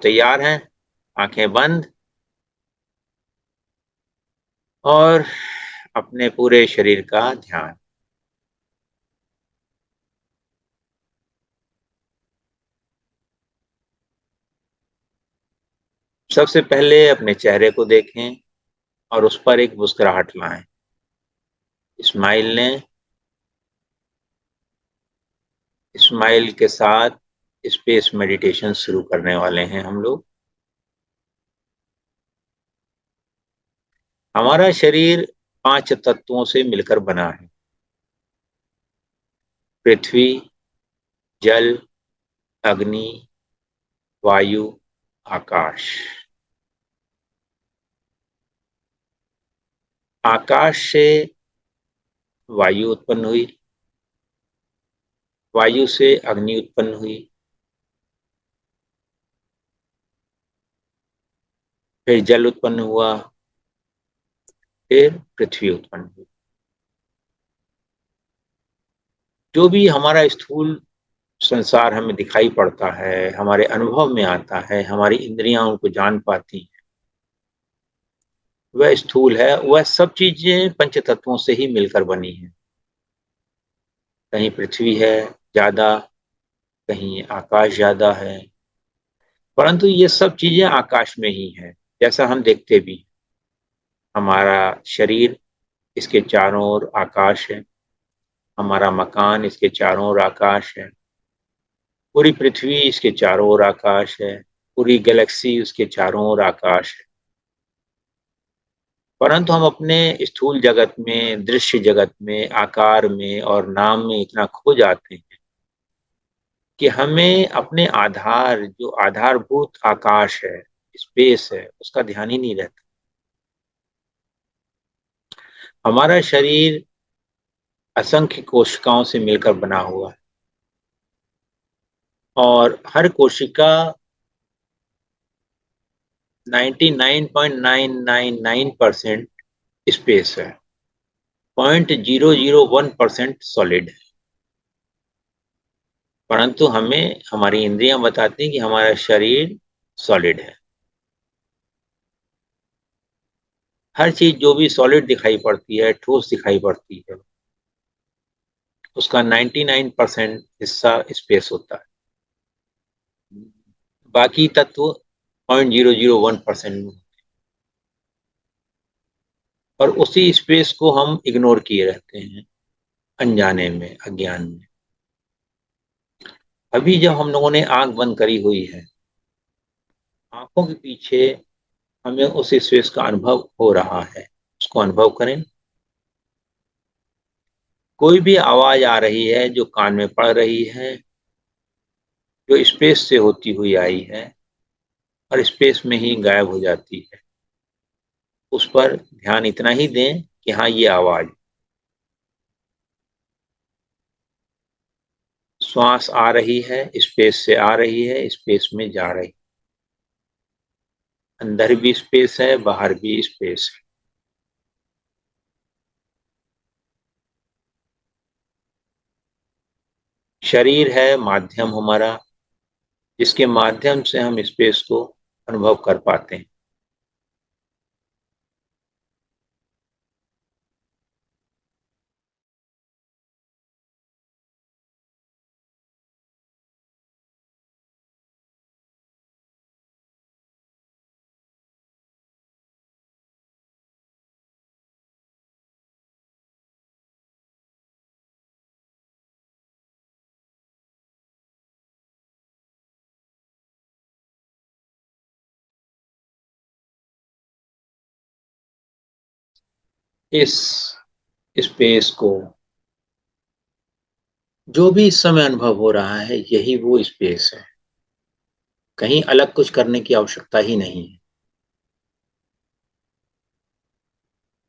तैयार हैं? आंखें बंद और अपने पूरे शरीर का ध्यान। सबसे पहले अपने चेहरे को देखें और उस पर एक मुस्कुराहट लाएं। स्माइल लें। स्माइल के साथ स्पेस मेडिटेशन शुरू करने वाले हैं हम लोग। हमारा शरीर 5 तत्वों से मिलकर बना है। पृथ्वी, जल, अग्नि, वायु, आकाश। आकाश से वायु उत्पन्न हुई। वायु से अग्नि उत्पन्न हुई। फिर जल उत्पन्न हुआ। फिर पृथ्वी उत्पन्न हुई। जो भी हमारा स्थूल संसार हमें दिखाई पड़ता है, हमारे अनुभव में आता है, हमारी इंद्रियां उनको जान पाती हैं, वह स्थूल है। वह सब चीजें पंच तत्वों से ही मिलकर बनी है। कहीं पृथ्वी है ज्यादा, कहीं आकाश ज्यादा है, परंतु ये सब चीजें आकाश में ही है। जैसा हम देखते भी, हमारा शरीर, इसके चारों ओर आकाश है। हमारा मकान, इसके चारों ओर आकाश है। पूरी पृथ्वी, इसके चारों ओर आकाश है। पूरी गैलेक्सी, उसके चारों ओर आकाश है। परंतु हम अपने स्थूल जगत में, दृश्य जगत में, आकार में और नाम में इतना खो जाते हैं कि हमें अपने आधार, जो आधारभूत आकाश है, स्पेस है, उसका ध्यान ही नहीं रहता। हमारा शरीर असंख्य कोशिकाओं से मिलकर बना हुआ है और हर कोशिका 99.999% स्पेस है। 0.001% सॉलिड है। परंतु हमें हमारी इंद्रियां बताती हैं कि हमारा शरीर सॉलिड है। हर चीज जो भी सॉलिड दिखाई पड़ती है, ठोस दिखाई पड़ती है, उसका 99% हिस्सा स्पेस होता है। बाकी तत्व 0.001% में। और उसी स्पेस को हम इग्नोर किए रहते हैं, अनजाने में, अज्ञान में। अभी जब हम लोगों ने आंख बंद करी हुई है, आंखों के पीछे हमें उस स्पेस का अनुभव हो रहा है। उसको अनुभव करें। कोई भी आवाज आ रही है जो कान में पड़ रही है, जो स्पेस से होती हुई आई है और स्पेस में ही गायब हो जाती है, उस पर ध्यान इतना ही दें कि हाँ, ये आवाज। श्वास आ रही है, स्पेस से आ रही है, स्पेस में जा रही। अंदर भी स्पेस है, बाहर भी स्पेस है। शरीर है माध्यम हमारा, जिसके माध्यम से हम स्पेस को अनुभव कर पाते हैं। इस स्पेस को, जो भी इस समय अनुभव हो रहा है, यही वो स्पेस है। कहीं अलग कुछ करने की आवश्यकता ही नहीं है।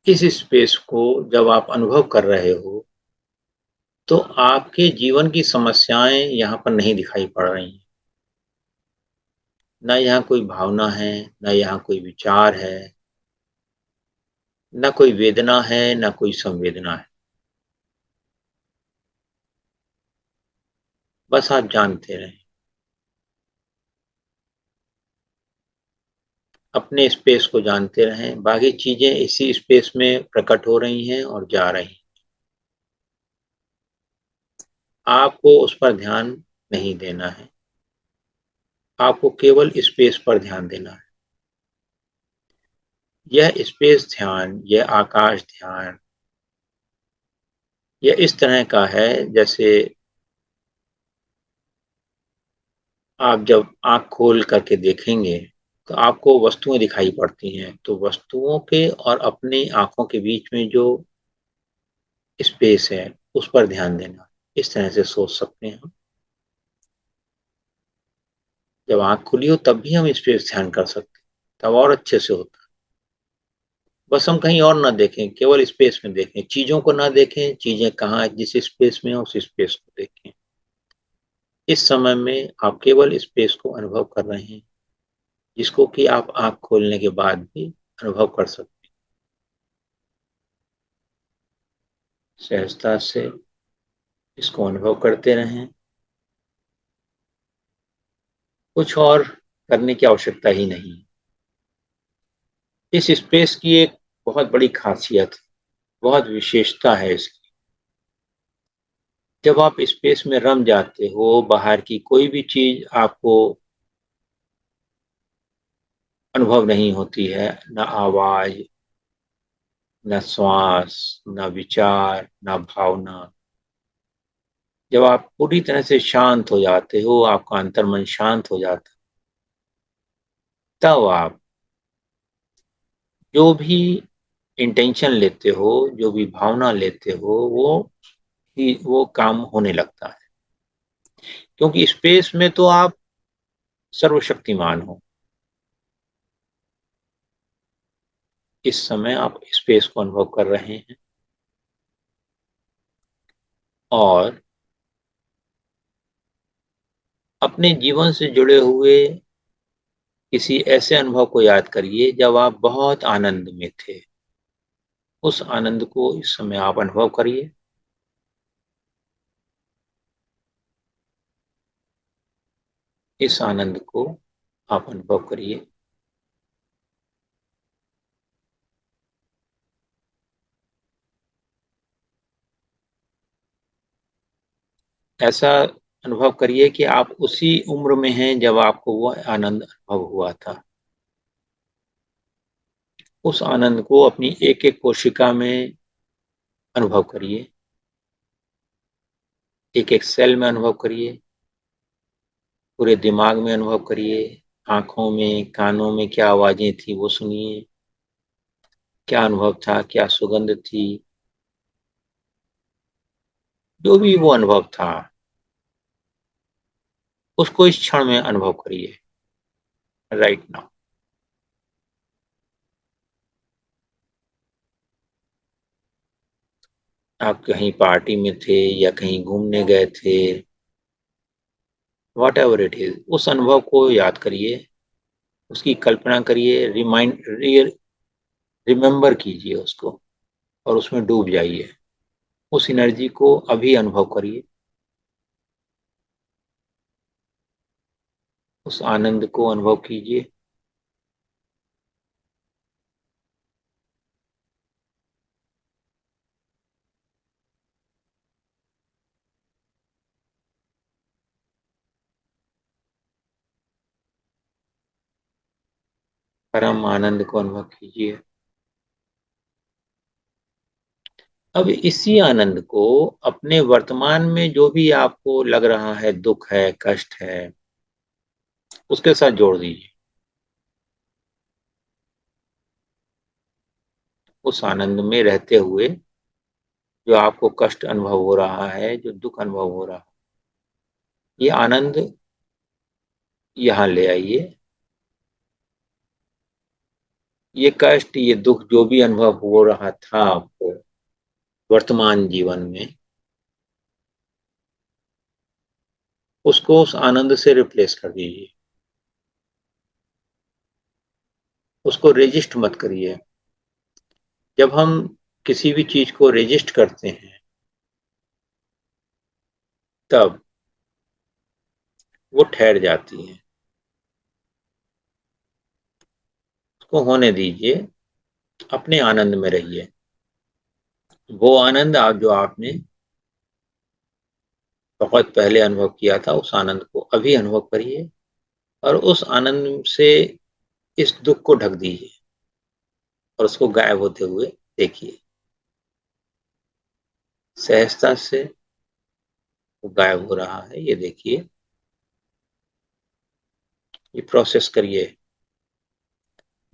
इस स्पेस को जब आप अनुभव कर रहे हो, तो आपके जीवन की समस्याएं यहाँ पर नहीं दिखाई पड़ रही हैं। ना यहाँ कोई भावना है, ना यहाँ कोई विचार है, ना कोई वेदना है, ना कोई संवेदना है। बस आप जानते रहें। अपने स्पेस को जानते रहें, बाकी चीजें इसी स्पेस में प्रकट हो रही हैं और जा रही हैं। आपको उस पर ध्यान नहीं देना है, आपको केवल स्पेस पर ध्यान देना है। यह स्पेस ध्यान, यह आकाश ध्यान, यह इस तरह का है जैसे आप जब आंख खोल करके देखेंगे तो आपको वस्तुएं दिखाई पड़ती हैं, तो वस्तुओं के और अपनी आंखों के बीच में जो स्पेस है उस पर ध्यान देना, इस तरह से सोच सकते हैं हम। जब आंख खुली हो तब भी हम स्पेस ध्यान कर सकते हैं, तब और अच्छे से होता है। बस हम कहीं और ना देखें, केवल स्पेस में देखें, चीजों को ना देखें, चीजें कहाँ जिस स्पेस में हो उस स्पेस को देखें। इस समय में आप केवल स्पेस को अनुभव कर रहे हैं, जिसको कि आप आंख खोलने के बाद भी अनुभव कर सकते हैं। सहजता से इसको अनुभव करते रहें, कुछ और करने की आवश्यकता ही नहीं। इस स्पेस की एक बहुत बड़ी खासियत, बहुत विशेषता है इसकी। जब आप स्पेस में रम जाते हो, बाहर की कोई भी चीज आपको अनुभव नहीं होती है, न आवाज, न श्वास, न विचार, न भावना। जब आप पूरी तरह से शांत हो जाते हो, आपका अंतर्मन शांत हो जाता है, तब आप जो भी इंटेंशन लेते हो, जो भी भावना लेते हो, वो काम होने लगता है। क्योंकि स्पेस में तो आप सर्वशक्तिमान हो। इस समय आप स्पेस को अनुभव कर रहे हैं और अपने जीवन से जुड़े हुए किसी ऐसे अनुभव को याद करिए जब आप बहुत आनंद में थे। उस आनंद को इस समय आप अनुभव करिए। इस आनंद को आप अनुभव करिए। ऐसा अनुभव करिए कि आप उसी उम्र में हैं जब आपको वो आनंद अनुभव हुआ था। उस आनंद को अपनी एक एक कोशिका में अनुभव करिए, एक एक सेल में अनुभव करिए, पूरे दिमाग में अनुभव करिए। आंखों में, कानों में क्या आवाजें थी वो सुनिए, क्या अनुभव था, क्या सुगंध थी, जो भी वो अनुभव था उसको इस क्षण में अनुभव करिए, राइट नाउ। आप कहीं पार्टी में थे या कहीं घूमने गए थे, वॉट एवर इट इज, उस अनुभव को याद करिए, उसकी कल्पना करिए, रिमेम्बर कीजिए उसको और उसमें डूब जाइए। उस एनर्जी को अभी अनुभव करिए, उस आनंद को अनुभव कीजिए। परम आनंद को अनुभव कीजिए। अब इसी आनंद को अपने वर्तमान में जो भी आपको लग रहा है, दुख है, कष्ट है, उसके साथ जोड़ दीजिए। उस आनंद में रहते हुए जो आपको कष्ट अनुभव हो रहा है, जो दुख अनुभव हो रहा है, ये आनंद यहाँ ले आइए। ये कष्ट, ये दुख जो भी अनुभव हो रहा था आपको वर्तमान जीवन में, उसको उस आनंद से रिप्लेस कर दीजिए। उसको रेजिस्ट मत करिए। जब हम किसी भी चीज को रेजिस्ट करते हैं तब वो ठहर जाती है। उसको होने दीजिए, अपने आनंद में रहिए। वो आनंद आप जो आपने बहुत पहले अनुभव किया था, उस आनंद को अभी अनुभव करिए और उस आनंद से इस दुख को ढक दीजिए और उसको गायब होते हुए देखिए। सहजता से वो गायब हो रहा है, ये देखिए, ये प्रोसेस करिए।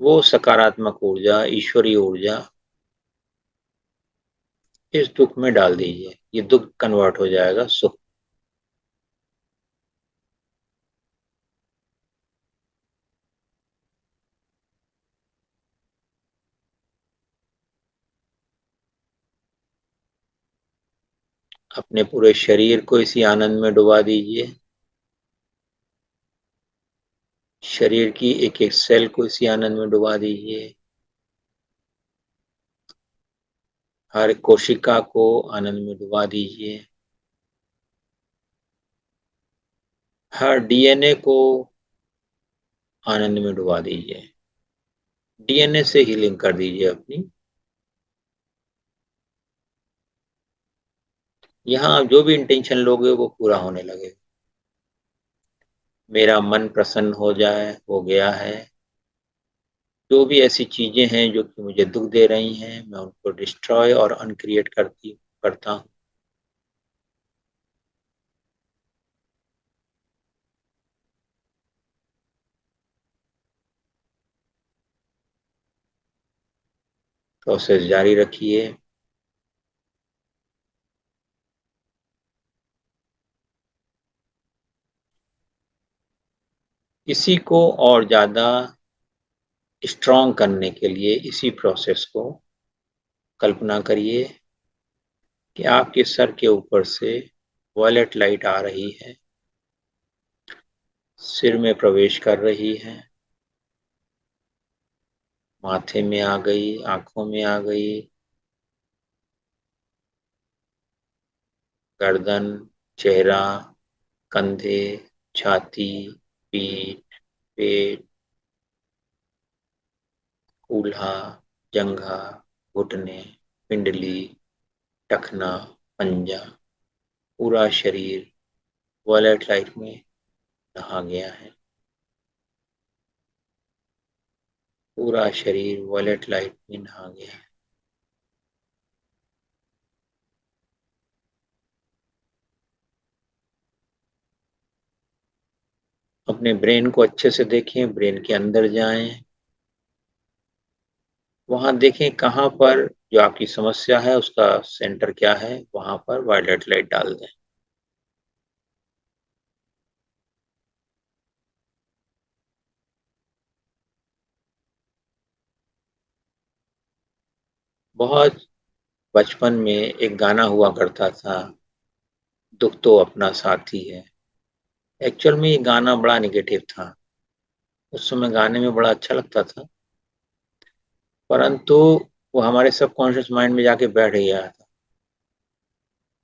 वो सकारात्मक ऊर्जा, ईश्वरीय ऊर्जा इस दुख में डाल दीजिए, ये दुख कन्वर्ट हो जाएगा सुख। अपने पूरे शरीर को इसी आनंद में डुबा दीजिए। शरीर की एक एक सेल को इसी आनंद में डुबा दीजिए। हर कोशिका को आनंद में डुबा दीजिए। हर डीएनए को आनंद में डुबा दीजिए। डीएनए से हीलिंग कर दीजिए अपनी। यहाँ आप जो भी इंटेंशन लोगे वो पूरा होने लगे। मेरा मन प्रसन्न हो जाए, हो गया है। जो भी ऐसी चीजें हैं जो कि मुझे दुख दे रही हैं, मैं उनको डिस्ट्रॉय और अनक्रिएट करता हूँ। प्रोसेस जारी रखिए। इसी को और ज्यादा स्ट्रॉन्ग करने के लिए इसी प्रोसेस को कल्पना करिए कि आपके सर के ऊपर से वॉयलेट लाइट आ रही है, सिर में प्रवेश कर रही है, माथे में आ गई, आंखों में आ गई, गर्दन, चेहरा, कंधे, छाती, पीठ, पेट, कूल्हा, जंघा, घुटने, पिंडली, टखना, पंजा, पूरा शरीर वॉयलेट लाइट में नहा गया है। पूरा शरीर वॉयलेट लाइट में नहा गया है। अपने ब्रेन को अच्छे से देखें, ब्रेन के अंदर जाएं, वहां देखें कहाँ पर जो आपकी समस्या है उसका सेंटर क्या है, वहां पर वायलेट लाइट डाल दें। बहुत बचपन में एक गाना हुआ करता था, दुख तो अपना साथी है। एक्चुअल में ये गाना बड़ा निगेटिव था। उस समय गाने में बड़ा अच्छा लगता था, परंतु वो हमारे सबकॉन्शियस माइंड में जाके बैठ गया था।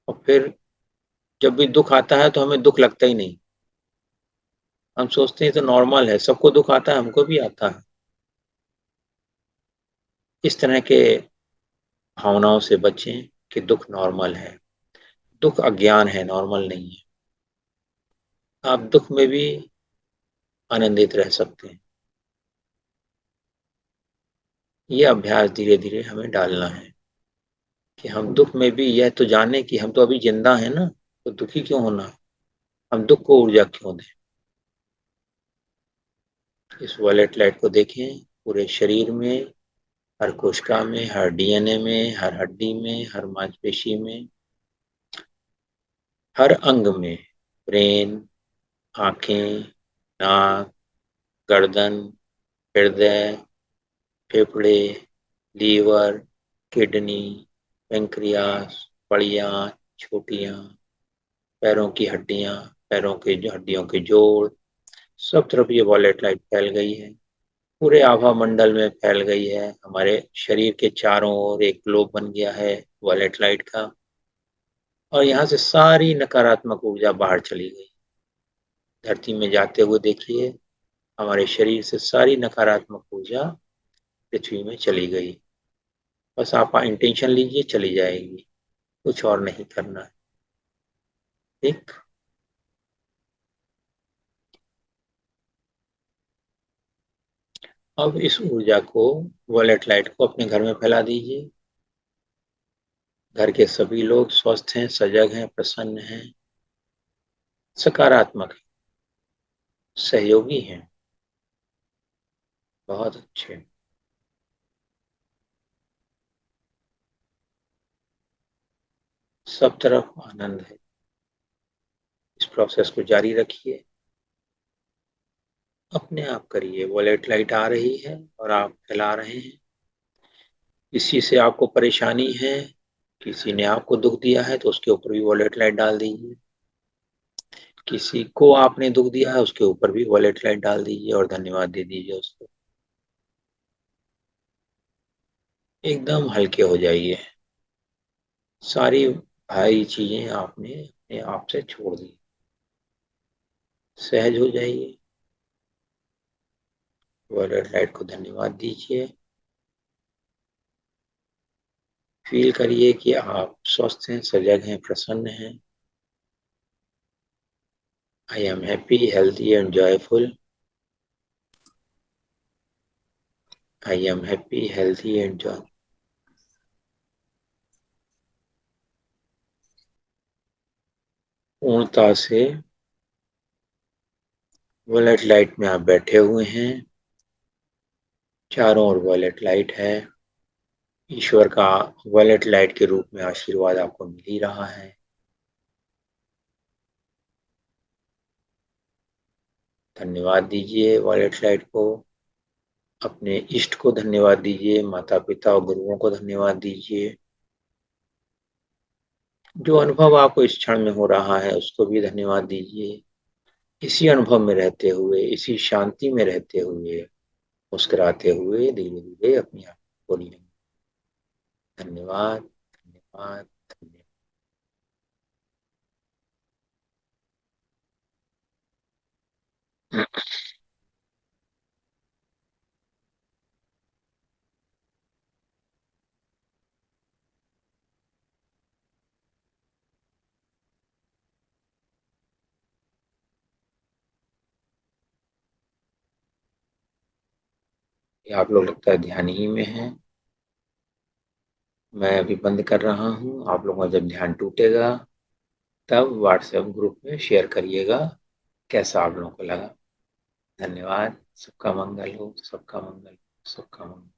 और फिर जब भी दुख आता है तो हमें दुख लगता ही नहीं। हम सोचते हैं तो नॉर्मल है, सबको दुख आता है, हमको भी आता है। इस तरह के भावनाओं से बचें कि दुख नॉर्मल है। दुख अज्ञान है, नॉर्मल नहीं है। आप दुख में भी आनंदित रह सकते हैं। ये अभ्यास धीरे धीरे हमें डालना है कि हम दुख में भी यह तो जाने कि हम तो अभी जिंदा हैं ना, तो दुखी क्यों होना। हम दुख को ऊर्जा क्यों दें। इस वॉलेट लाइट को देखें पूरे शरीर में, हर कोशिका में, हर डीएनए में, हर हड्डी में, हर मांसपेशी में, हर अंग में, ब्रेन, आंखें, नाक, गर्दन, हृदय, फेफड़े, लीवर, किडनी, पेंक्रियास, पड़ियाँ, छोटियाँ, पैरों की हड्डियाँ, पैरों के जो हड्डियों के जोड़, सब तरफ ये वॉलेट लाइट फैल गई है। पूरे आभा मंडल में फैल गई है। हमारे शरीर के चारों ओर एक ग्लोब बन गया है वॉलेट लाइट का। और यहाँ से सारी नकारात्मक ऊर्जा बाहर चली गई। धरती में जाते हुए देखिए, हमारे शरीर से सारी नकारात्मक ऊर्जा पृथ्वी में चली गई। बस आप इंटेंशन लीजिए, चली जाएगी, कुछ और नहीं करना है। ठीक। अब इस ऊर्जा को, वॉलेट लाइट को अपने घर में फैला दीजिए। घर के सभी लोग स्वस्थ हैं, सजग हैं, प्रसन्न हैं, सकारात्मक हैं, सहयोगी हैं। बहुत अच्छे। सब तरफ आनंद है। इस प्रोसेस को जारी रखिए। अपने आप करिए। वॉलेट लाइट आ रही है और आप फैला रहे हैं। किसी से आपको परेशानी है, किसी ने आपको दुख दिया है, तो उसके ऊपर भी वॉलेट लाइट डाल दीजिए। किसी को आपने दुख दिया है, उसके ऊपर भी वॉलेट लाइट डाल दीजिए और धन्यवाद दे दीजिए उसको। एकदम हल्के हो जाइए। सारी भारी चीजें आपने अपने आप से छोड़ दी। सहज हो जाइए। वॉलेट लाइट को धन्यवाद दीजिए। फील करिए कि आप स्वस्थ हैं, सजग हैं, प्रसन्न हैं। I am happy, healthy and joyful. I am happy, healthy and Joy. पूर्णता से वॉलेट लाइट में आप बैठे हुए हैं। चारों ओर वॉलेट लाइट है। ईश्वर का वॉलेट लाइट के रूप में आशीर्वाद आपको मिल ही रहा है। धन्यवाद दीजिए वॉलेट लाइट को। अपने इष्ट को धन्यवाद दीजिए, माता पिता और गुरुओं को धन्यवाद दीजिए। जो अनुभव आपको इस क्षण में हो रहा है उसको भी धन्यवाद दीजिए। इसी अनुभव में रहते हुए, इसी शांति में रहते हुए, मुस्कुराते हुए धीरे धीरे अपनी आप को बोलिए, धन्यवाद, धन्यवाद, धन्यवाद। ये आप लोग लगता है ध्यान ही में है। मैं अभी बंद कर रहा हूँ। आप लोगों का जब ध्यान टूटेगा तब व्हाट्सएप ग्रुप में शेयर करिएगा कैसा आप लोगों को लगा। धन्यवाद। सबका मंगल हो, सबका मंगल, सबका मंगल।